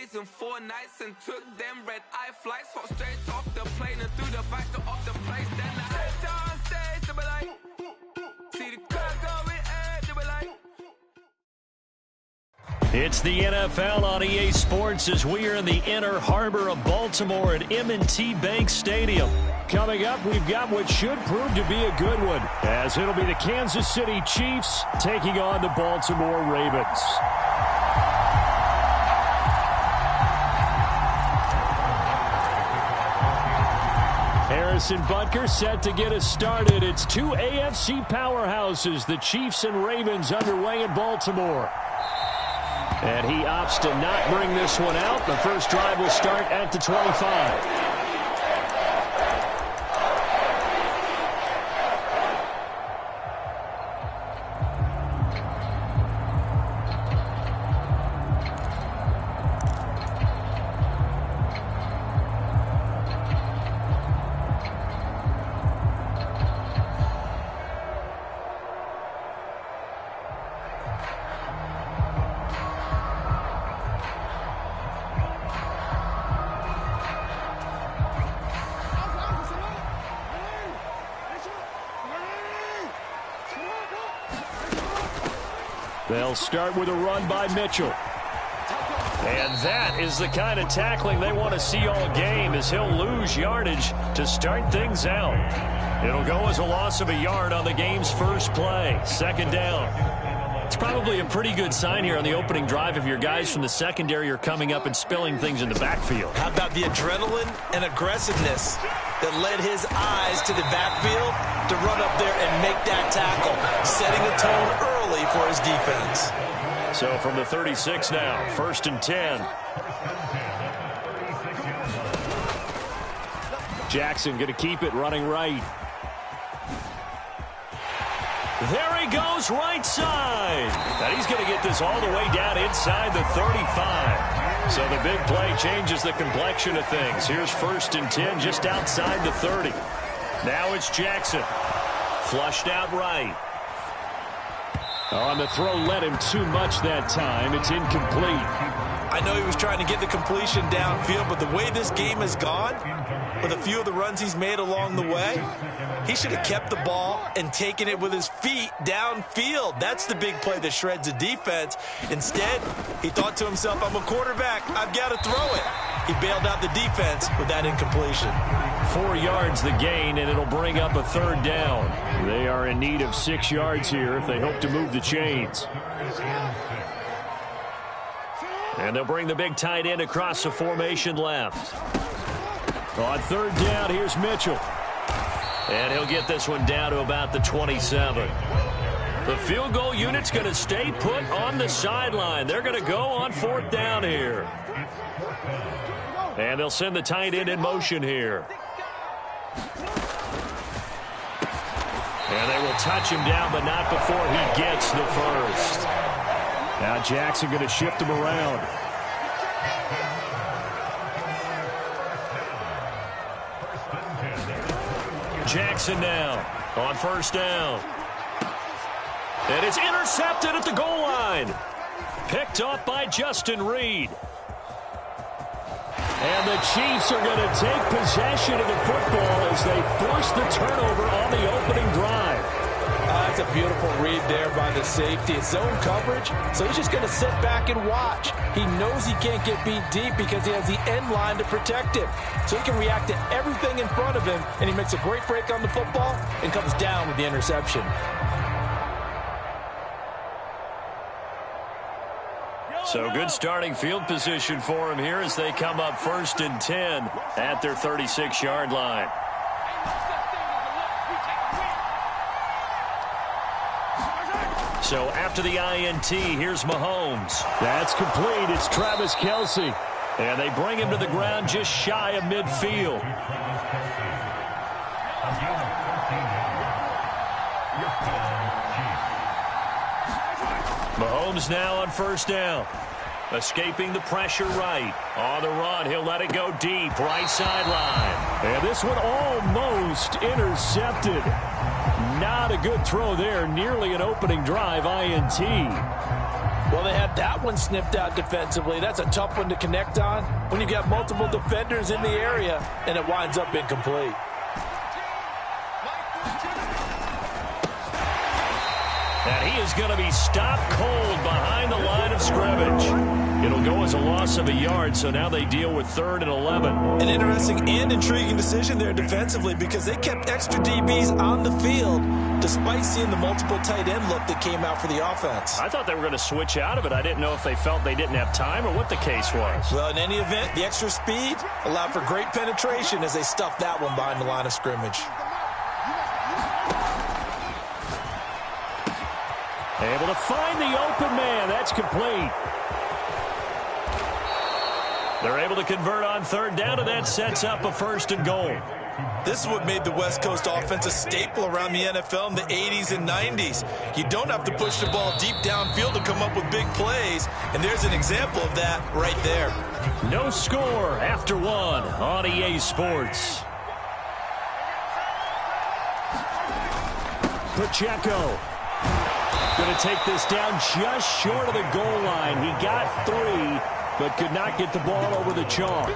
days and 4 nights and took them red-eye flights. Hot straight off the plane and through the back door of the place. Then I head down stage, they be like, see the crowd going, they be like. It's the NFL on EA Sports as we are in the inner harbor of Baltimore at M&T Bank Stadium. Coming up, we've got what should prove to be a good one, as it'll be the Kansas City Chiefs taking on the Baltimore Ravens. Harrison Butker set to get us started. It's two AFC powerhouses, the Chiefs and Ravens, underway in Baltimore. And he opts to not bring this one out. The first drive will start at the 25. They'll start with a run by Mitchell. And that is the kind of tackling they want to see all game, as he'll lose yardage to start things out. It'll go as a loss of a yard on the game's first play. Second down. It's probably a pretty good sign here on the opening drive if your guys from the secondary are coming up and spilling things in the backfield. How about the adrenaline and aggressiveness that led his eyes to the backfield to run up there and make that tackle, setting a tone early for his defense. So from the 36 now, first and 10. Jackson going to keep it running right. There he goes, right side. And he's going to get this all the way down inside the 35. So the big play changes the complexion of things. Here's first and 10 just outside the 30. Now it's Jackson. Flushed out right. On the throw, led him too much that time. It's incomplete. I know he was trying to get the completion downfield, but the way this game has gone, with a few of the runs he's made along the way, he should have kept the ball and taken it with his feet downfield. That's the big play that shreds the defense. Instead, he thought to himself, I'm a quarterback, I've got to throw it. He bailed out the defense with that incompletion. 4 yards the gain, and it'll bring up a third down. They are in need of 6 yards here if they hope to move the chains. And they'll bring the big tight end across the formation left. On third down, here's Mitchell. And he'll get this one down to about the 27. The field goal unit's going to stay put on the sideline. They're going to go on fourth down here. And they'll send the tight end in motion here. And they will touch him down, but not before he gets the first. Now Jackson going to shift him around. Jackson now on first down. And it's intercepted at the goal line. Picked off by Justin Reed. And the Chiefs are going to take possession of the football as they force the turnover on the opening drive. That's a beautiful read there by the safety. It's zone coverage, so he's just going to sit back and watch. He knows he can't get beat deep because he has the end line to protect him. So he can react to everything in front of him, and he makes a great break on the football and comes down with the interception. So good starting field position for him here as they come up first and 10 at their 36-yard line. So after the INT, here's Mahomes. That's complete. It's Travis Kelce. And they bring him to the ground just shy of midfield. Mahomes now on first down. Escaping the pressure right. On the run, he'll let it go deep. Right sideline. And this one almost intercepted. Not a good throw there. Nearly an opening drive INT. Well, they had that one sniffed out defensively. That's a tough one to connect on when you got multiple defenders in the area, and it winds up incomplete. And he is going to be stopped cold behind the line of scrimmage. It'll go as a loss of a yard, so now they deal with 3rd and 11. An interesting and intriguing decision there defensively because they kept extra DBs on the field despite seeing the multiple tight end look that came out for the offense. I thought they were going to switch out of it. I didn't know if they felt they didn't have time or what the case was. Well, in any event, the extra speed allowed for great penetration as they stuffed that one behind the line of scrimmage. Able to find the open man. That's complete. They're able to convert on 3rd down, and that sets up a 1st and goal. This is what made the West Coast offense a staple around the NFL in the 80s and 90s. You don't have to push the ball deep downfield to come up with big plays, and there's an example of that right there. No score after 1 on EA Sports. Pacheco. Going to take this down just short of the goal line. He got 3, but could not get the ball over the chalk.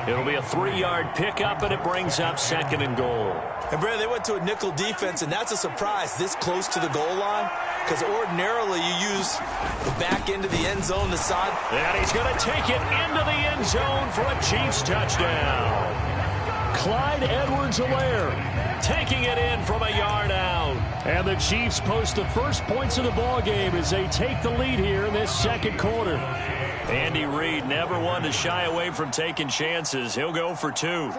It'll be a 3-yard pickup, and it brings up 2nd and goal. And, Brad, they went to a nickel defense, and that's a surprise this close to the goal line because ordinarily you use the back end of the end zone, the side. And he's going to take it into the end zone for a Chiefs touchdown. Clyde Edwards-Helaire taking it in from a yard out. And the Chiefs post the first points of the ball game as they take the lead here in this 2nd quarter. Andy Reid never one to shy away from taking chances. He'll go for 2. And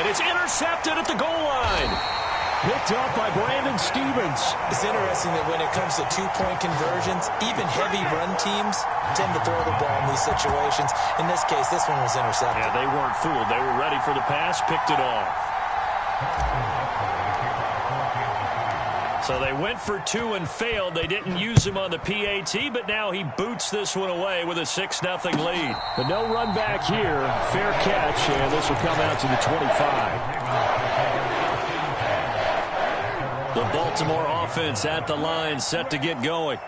it's intercepted at the goal line. Picked up by Brandon Stevens. It's interesting that when it comes to 2-point conversions, even heavy run teams tend to throw the ball in these situations. In this case, this one was intercepted. Yeah, they weren't fooled. They were ready for the pass, picked it off. So they went for 2 and failed. They didn't use him on the PAT, but now he boots this one away with a 6-0 lead. But no run back here. Fair catch, and this will come out to the 25. The Baltimore offense at the line, set to get going.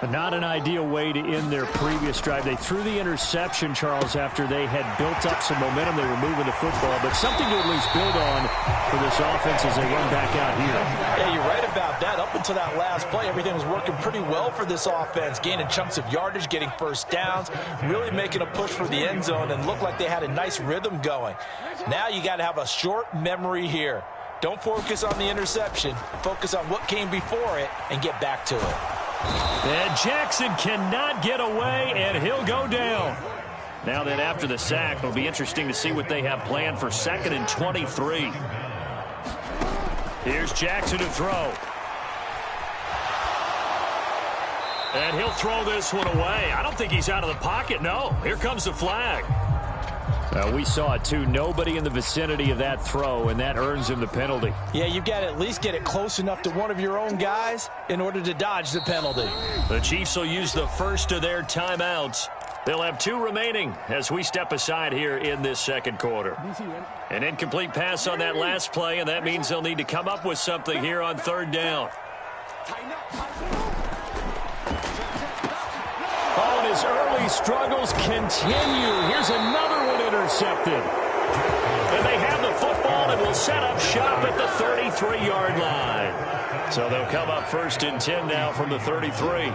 But not an ideal way to end their previous drive. They threw the interception, Charles, after they had built up some momentum. They were moving the football, but something to at least build on for this offense as they run back out here. Yeah, you're right about that. Up until that last play, everything was working pretty well for this offense, gaining chunks of yardage, getting first downs, really making a push for the end zone, and looked like they had a nice rhythm going. Now you got to have a short memory here. Don't focus on the interception. Focus on what came before it and get back to it. And Jackson cannot get away, and he'll go down. Now then, after the sack, it'll be interesting to see what they have planned for 2nd and 23. Here's Jackson to throw. And he'll throw this one away. I don't think he's out of the pocket, no. Here comes the flag. We saw it, too. Nobody in the vicinity of that throw, and that earns him the penalty. Yeah, you've got to at least get it close enough to one of your own guys in order to dodge the penalty. The Chiefs will use the first of their timeouts. They'll have 2 remaining as we step aside here in this 2nd quarter. An incomplete pass on that last play, and that means they'll need to come up with something here on 3rd down. Oh, and his early struggles continue. Here's another one intercepted. And they have the football and will set up shop at the 33-yard line. So they'll come up 1st and 10 now from the 33.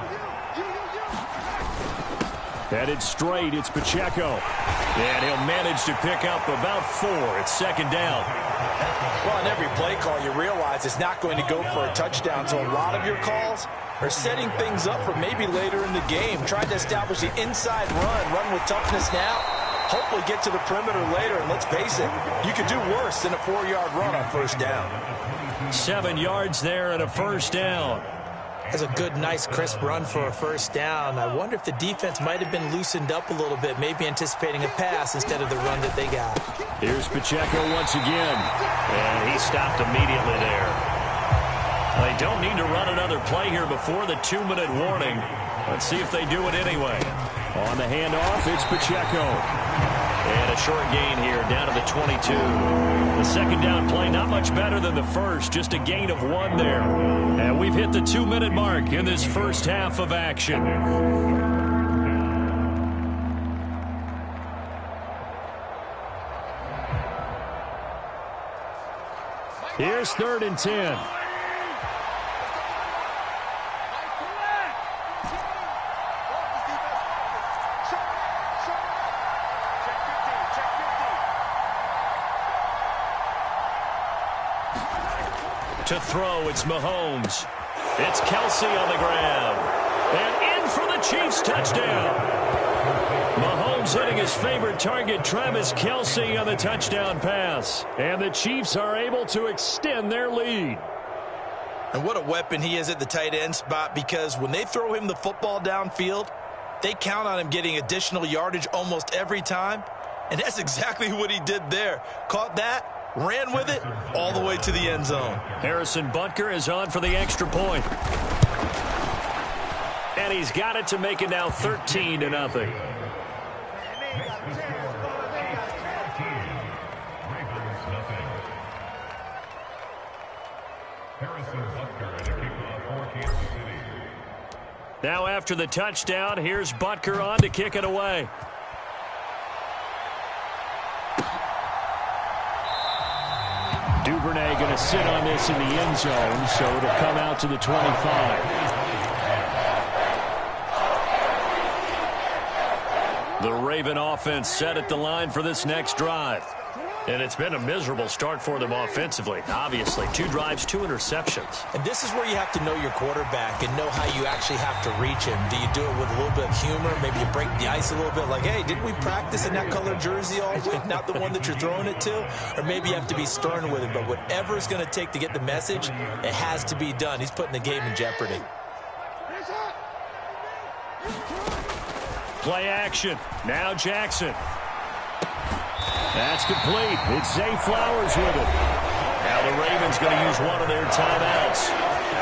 Headed straight, it's Pacheco. And he'll manage to pick up about 4. It's 2nd down. Well, on every play call, you realize it's not going to go for a touchdown. So a lot of your calls are setting things up for maybe later in the game. Trying to establish the inside run with toughness now. Hopefully get to the perimeter later. And let's face it, you could do worse than a 4-yard run on 1st down. 7 yards there and a 1st down. That's a good, nice, crisp run for a 1st down. I wonder if the defense might have been loosened up a little bit, maybe anticipating a pass instead of the run that they got. Here's Pacheco once again. And he stopped immediately there. They don't need to run another play here before the 2-minute warning. Let's see if they do it anyway. On the handoff, it's Pacheco. And a short gain here, down to the 22. The second down play, not much better than the first, just a gain of 1 there. And we've hit the 2-minute mark in this first half of action. Here's 3rd and 10. To throw, it's Mahomes. It's Kelsey on the ground. And in for the Chiefs touchdown. Mahomes hitting his favorite target, Travis Kelsey, on the touchdown pass. And the Chiefs are able to extend their lead. And what a weapon he is at the tight end spot, because when they throw him the football downfield, they count on him getting additional yardage almost every time. And that's exactly what he did there. Caught that, ran with it all the way to the end zone. Harrison Butker is on for the extra point. And he's got it to make it now 13-0. Now after the touchdown, here's Butker on to kick it away. Duvernay going to sit on this in the end zone, so it'll come out to the 25. The Raven offense set at the line for this next drive. And it's been a miserable start for them offensively. Obviously, 2 drives, 2 interceptions. And this is where you have to know your quarterback and know how you actually have to reach him. Do you do it with a little bit of humor? Maybe you break the ice a little bit, like, hey, didn't we practice in that color jersey all week? Not the one that you're throwing it to? Or maybe you have to be stern with him. But whatever it's going to take to get the message, it has to be done. He's putting the game in jeopardy. Play action. Now Jackson. That's complete. It's Zay Flowers with it. Now the Ravens going to use one of their timeouts,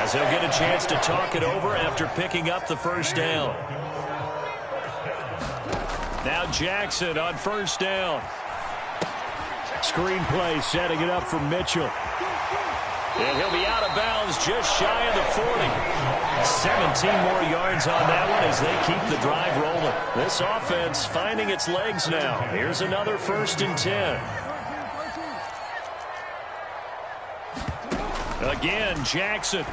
as they'll get a chance to talk it over after picking up the first down. Now Jackson on first down. Screen play setting it up for Mitchell. And he'll be out of bounds just shy of the 40. 17 more yards on that one as they keep the drive rolling. This offense finding its legs now. Here's another 1st and 10. Again, Jackson.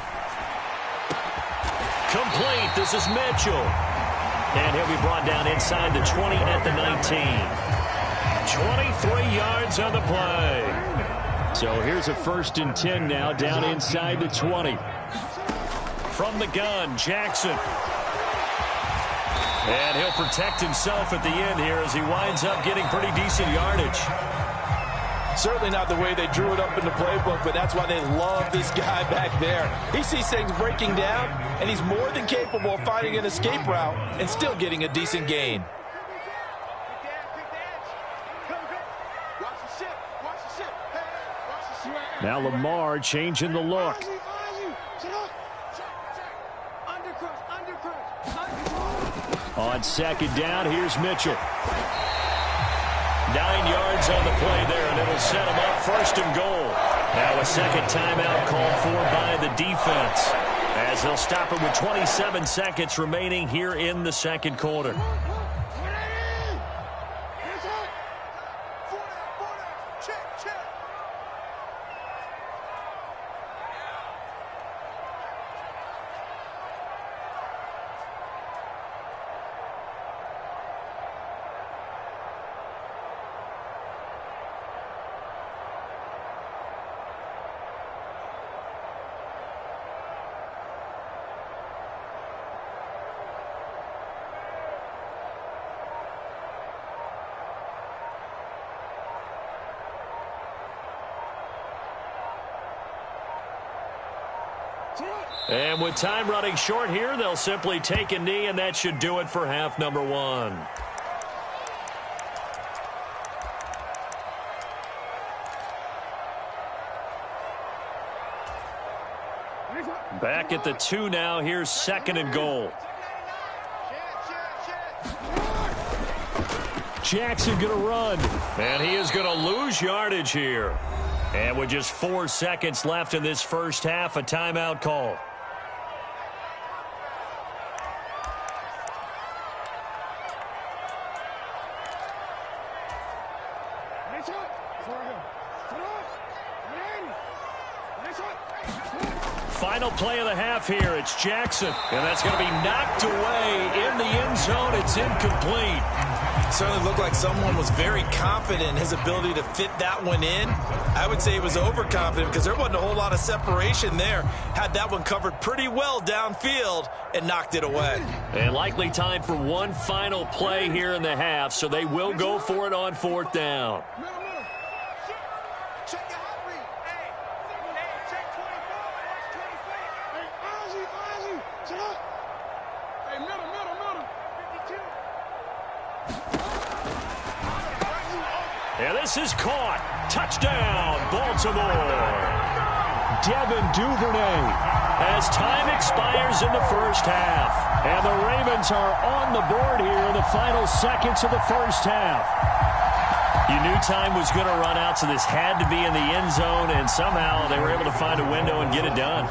Complete. This is Mitchell. And he'll be brought down inside the 20 at the 19. 23 yards on the play. So here's a 1st and 10 now, down inside the 20. From the gun, Jackson. And he'll protect himself at the end here as he winds up getting pretty decent yardage. Certainly not the way they drew it up in the playbook, but that's why they love this guy back there. He sees things breaking down, and he's more than capable of finding an escape route and still getting a decent gain. Now Lamar changing the look. On second down, here's Mitchell. 9 yards on the play there, and it'll set him up 1st and goal. Now a second timeout called for by the defense, as they'll stop it with 27 seconds remaining here in the second quarter. And with time running short here, they'll simply take a knee, and that should do it for half number 1. Back at the 2 now. Here's 2nd and goal. Jackson going to run. And he is going to lose yardage here. And with just 4 seconds left in this first half, a timeout call. Final play of the half here. It's Jackson. And that's going to be knocked away in the end zone. It's incomplete. Certainly looked like someone was very confident in his ability to fit that one in. I would say he was overconfident because there wasn't a whole lot of separation there. Had that one covered pretty well downfield and knocked it away. And likely time for one final play here in the half, so they will go for it on 4th down. And this is caught. Touchdown, Baltimore. Devin Duvernay. As time expires in the first half. And the Ravens are on the board here in the final seconds of the first half. You knew time was going to run out, so this had to be in the end zone, and somehow they were able to find a window and get it done.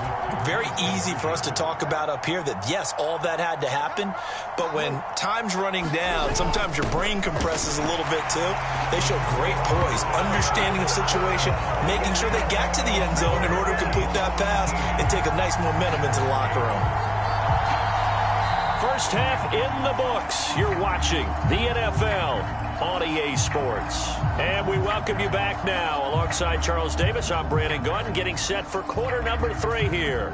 Very easy for us to talk about up here that, yes, all that had to happen, but when time's running down, sometimes your brain compresses a little bit too. They showed great poise, understanding of situation, making sure they got to the end zone in order to complete that pass and take a nice momentum into the locker room. First half in the books. You're watching the NFL on EA Sports. And we welcome you back now. Alongside Charles Davis, I'm Brandon Gunn, getting set for quarter number 3 here.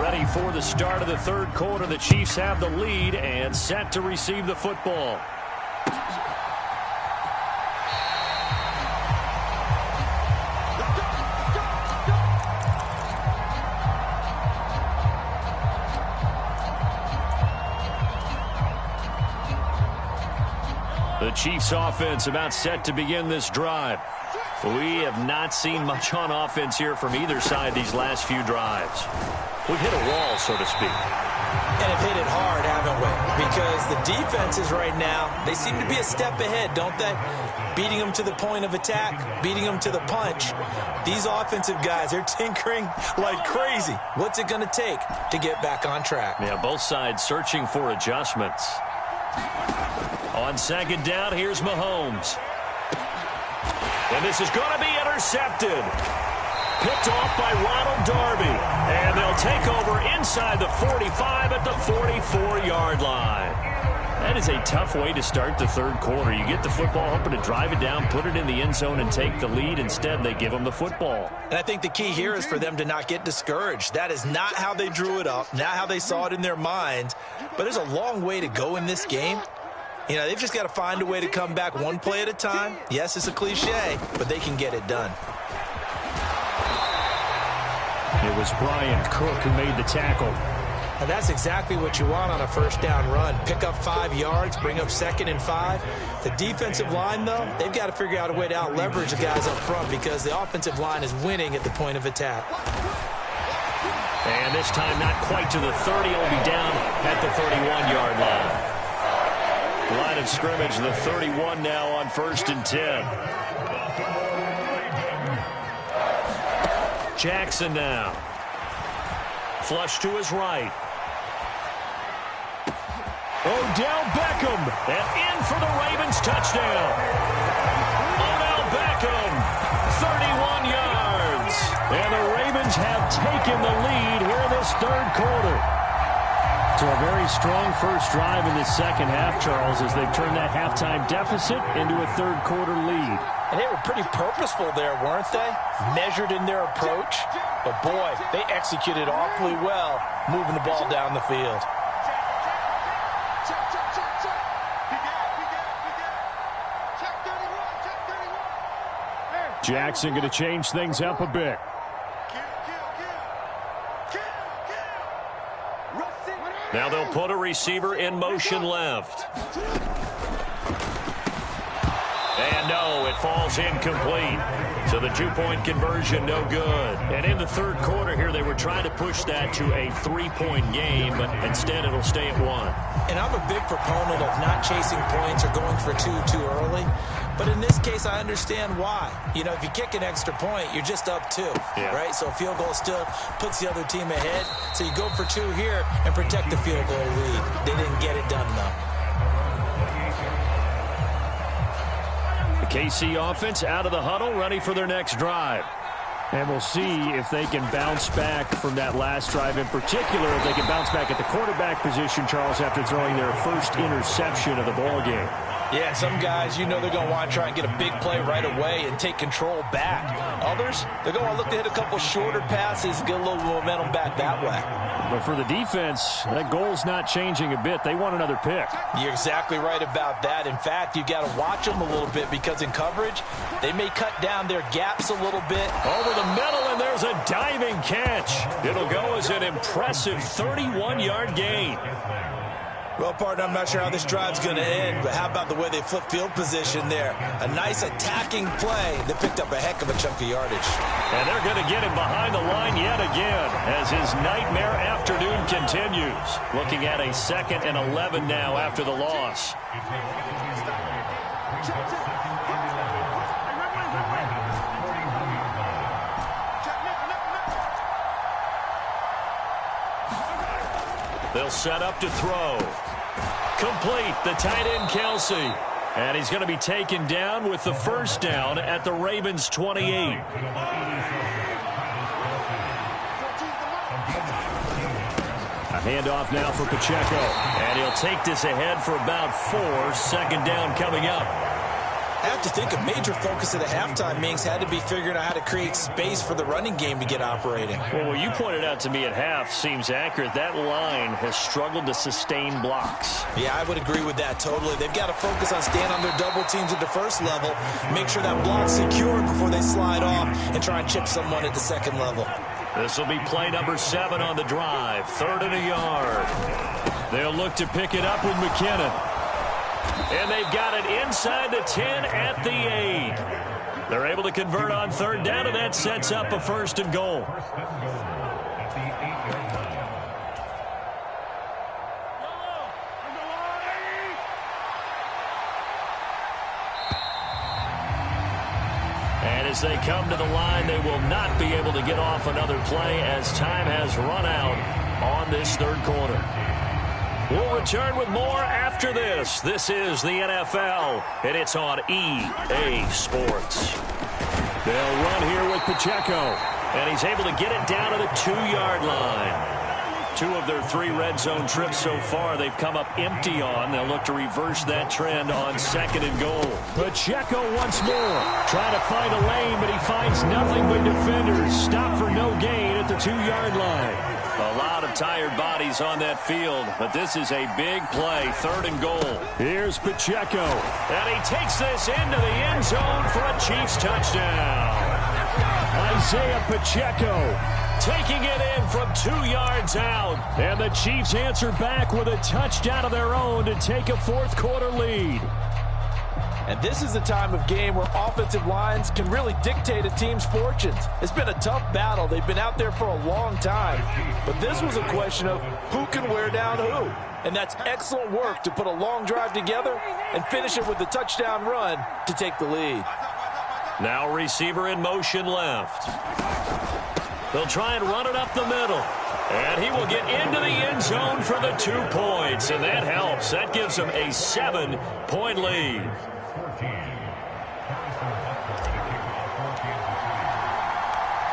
Ready for the start of the third quarter. The Chiefs have the lead and set to receive the football. The Chiefs offense about set to begin this drive. We have not seen much on offense here from either side these last few drives. We've hit a wall, so to speak. And have hit it hard, haven't we? Because the defenses right now, they seem to be a step ahead, don't they? Beating them to the point of attack, beating them to the punch. These offensive guys, they're tinkering like crazy. What's it going to take to get back on track? Yeah, both sides searching for adjustments. On second down, here's Mahomes. And this is going to be intercepted. Picked off by Ronald Darby. And they'll take over inside the 45 at the 44-yard line. That is a tough way to start the third quarter. You get the football, hoping to drive it down, put it in the end zone, and take the lead. Instead, they give them the football. And I think the key here is for them to not get discouraged. That is not how they drew it up, not how they saw it in their minds. But there's a long way to go in this game. You know, they've just got to find a way to come back one play at a time. Yes, it's a cliche, but they can get it done. It was Brian Cook who made the tackle. And that's exactly what you want on a first down run. Pick up 5 yards, bring up 2nd and 5. The defensive line, though, they've got to figure out a way to out-leverage the guys up front because the offensive line is winning at the point of attack. And this time not quite to the 30. It'll be down at the 31-yard line. Line of scrimmage, the 31 now on 1st and 10. Jackson now. Flush to his right. Odell Beckham. And in for the Ravens touchdown. Odell Beckham, 31 yards. And the Ravens have taken the lead here in this third quarter. So a very strong first drive in the second half, Charles, as they've turned that halftime deficit into a third quarter lead. And they were pretty purposeful there, weren't they? Measured in their approach. But, boy, they executed awfully well moving the ball down the field. Jackson going to change things up a bit. Now they'll put a receiver in motion left. And no, it falls incomplete. So the two-point conversion, no good. And in the third quarter here, they were trying to push that to a three-point game, but instead it'll stay at one. And I'm a big proponent of not chasing points or going for two too early. But in this case, I understand why. You know, if you kick an extra point, you're just up two, right? So a field goal still puts the other team ahead. So you go for two here and protect the field goal lead. They didn't get it done, though. KC offense out of the huddle, ready for their next drive. And we'll see if they can bounce back from that last drive, in particular, if they can bounce back at the quarterback position, Charles, after throwing their first interception of the ball game. Yeah, some guys, you know they're going to want to try and get a big play right away and take control back. Others, they're going to look to hit a couple shorter passes, get a little momentum back that way. But for the defense, that goal's not changing a bit. They want another pick. You're exactly right about that. In fact, you got to watch them a little bit because in coverage, they may cut down their gaps a little bit. Over the middle, and there's a diving catch. It'll go as an impressive 31-yard gain. Well, partner, I'm not sure how this drive's going to end, but how about the way they flip field position there? A nice attacking play that picked up a heck of a chunk of yardage. And they're going to get him behind the line yet again as his nightmare afternoon continues. Looking at a 2nd and 11 now after the loss. They'll set up to throw. Complete, the tight end, Kelsey. And he's going to be taken down with the first down at the Ravens' 28. A handoff now for Pacheco. And he'll take this ahead for about 4. 2nd down coming up. I have to think a major focus at the halftime, Minks, had to be figuring out how to create space for the running game to get operating. Well, what you pointed out to me at half seems accurate. That line has struggled to sustain blocks. Yeah, I would agree with that totally. They've got to focus on staying on their double teams at the first level, make sure that block's secure before they slide off and try and chip someone at the second level. This will be play number 7 on the drive. 3rd and a yard. They'll look to pick it up with McKinnon. And they've got it inside the 10 at the 8. They're able to convert on 3rd down, and that sets up a 1st and goal. And as they come to the line, they will not be able to get off another play as time has run out on this 3rd quarter. We'll return with more after this. This is the NFL, and it's on EA Sports. They'll run here with Pacheco, and he's able to get it down to the 2-yard line. 2 of their 3 red zone trips so far they've come up empty on. They'll look to reverse that trend on 2nd and goal. Pacheco once more. Trying to find a lane, but he finds nothing but defenders. Stop for no gain at the 2-yard line. A lot of tired bodies on that field, but this is a big play, 3rd and goal. Here's Pacheco, and he takes this into the end zone for a Chiefs touchdown. Isaiah Pacheco taking it in from 2 yards out, and the Chiefs answer back with a touchdown of their own to take a 4th quarter lead. And this is a time of game where offensive lines can really dictate a team's fortunes. It's been a tough battle. They've been out there for a long time. But this was a question of who can wear down who. And that's excellent work to put a long drive together and finish it with a touchdown run to take the lead. Now receiver in motion left. They'll try and run it up the middle. And he will get into the end zone for the 2 points. And that helps. That gives him a 7-point lead.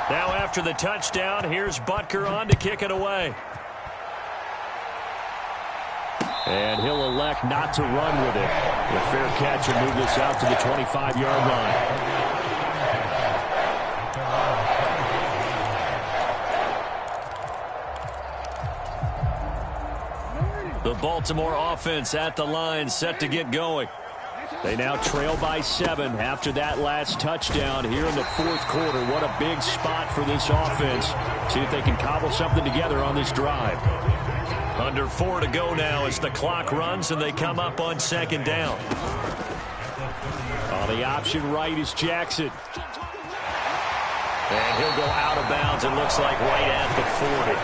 Now after the touchdown, here's Butker on to kick it away. And he'll elect not to run with it. The fair catch will move this out to the 25-yard line. The Baltimore offense at the line, set to get going. They now trail by 7 after that last touchdown here in the 4th quarter. What a big spot for this offense. See if they can cobble something together on this drive. Under 4 to go now as the clock runs and they come up on 2nd down. On the option right is Jackson. And he'll go out of bounds, it looks like right at the 40.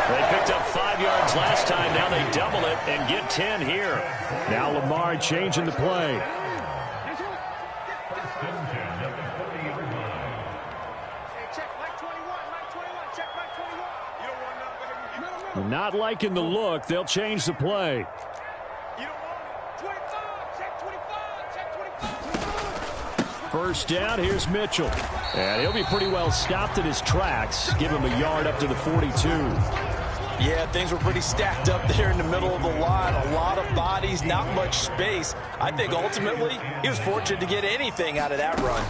They picked up 5 yards last time. Now they double it and get 10 here. Now Lamar changing the play. Not liking the look. They'll change the play. First down, here's Mitchell. And he'll be pretty well stopped in his tracks. Give him a yard up to the 42. Yeah, things were pretty stacked up there in the middle of the line. A lot of bodies, not much space. I think ultimately he was fortunate to get anything out of that run.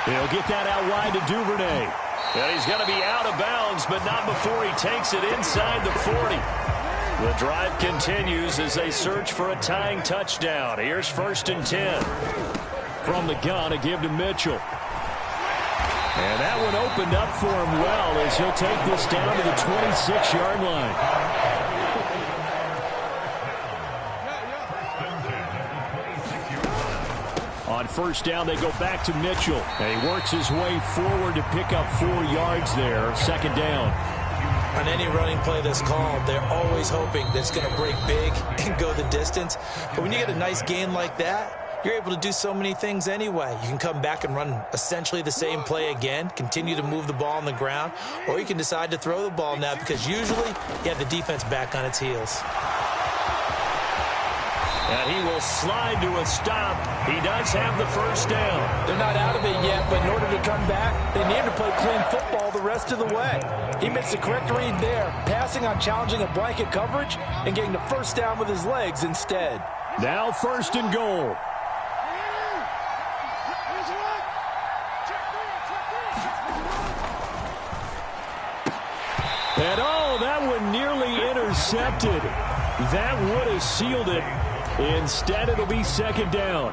He'll get that out wide to Duvernay. And he's going to be out of bounds, but not before he takes it inside the 40. The drive continues as they search for a tying touchdown. Here's 1st and 10. From the gun, a give to Mitchell. And that one opened up for him well as he'll take this down to the 26-yard line. On first down, they go back to Mitchell. And he works his way forward to pick up 4 yards there. 2nd down. On any running play that's called, they're always hoping that it's going to break big and go the distance. But when you get a nice gain like that, you're able to do so many things anyway. You can come back and run essentially the same play again, continue to move the ball on the ground, or you can decide to throw the ball now because usually you have the defense back on its heels. And he will slide to a stop. He does have the first down. They're not out of it yet, but in order to come back, they need to play clean football the rest of the way. He makes the correct read there, passing on challenging a blanket coverage and getting the first down with his legs instead. Now 1st and goal. And oh, that one nearly intercepted. That would have sealed it. Instead, it'll be 2nd down.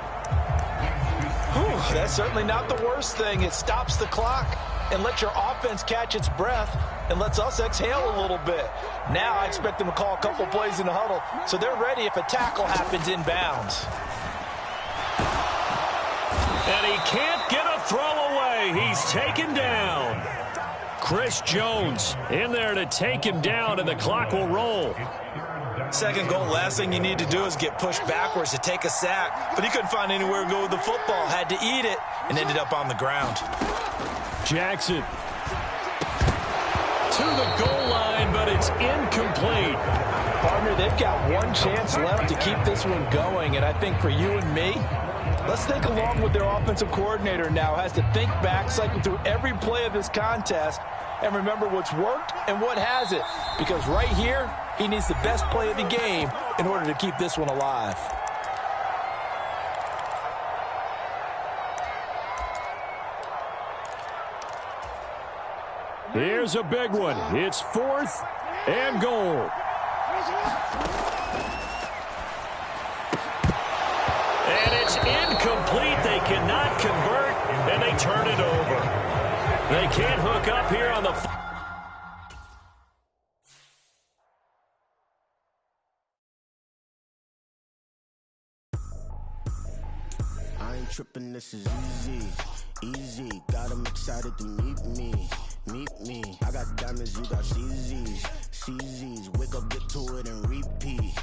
Whew, that's certainly not the worst thing. It stops the clock and lets your offense catch its breath and lets us exhale a little bit. Now I expect them to call a couple plays in the huddle so they're ready if a tackle happens inbounds. And he can't get a throw away. He's taken down. Chris Jones in there to take him down, and the clock will roll. 2nd goal, last thing you need to do is get pushed backwards to take a sack. But he couldn't find anywhere to go with the football. Had to eat it and ended up on the ground. Jackson to the goal line, but it's incomplete. Partner, they've got one chance left to keep this one going. And I think for you and me, let's think along with their offensive coordinator now. Has to think back, cycle through every play of this contest, and remember what's worked and what hasn't. Because right here, he needs the best play of the game in order to keep this one alive. Here's a big one. It's 4th and goal. And it's incomplete. They cannot convert, and they turn it over. They can't hook up here on the... I ain't tripping, this is easy, easy. Got them excited to meet me. I got diamonds, you got CZs. Wake up, get to it, and repeat.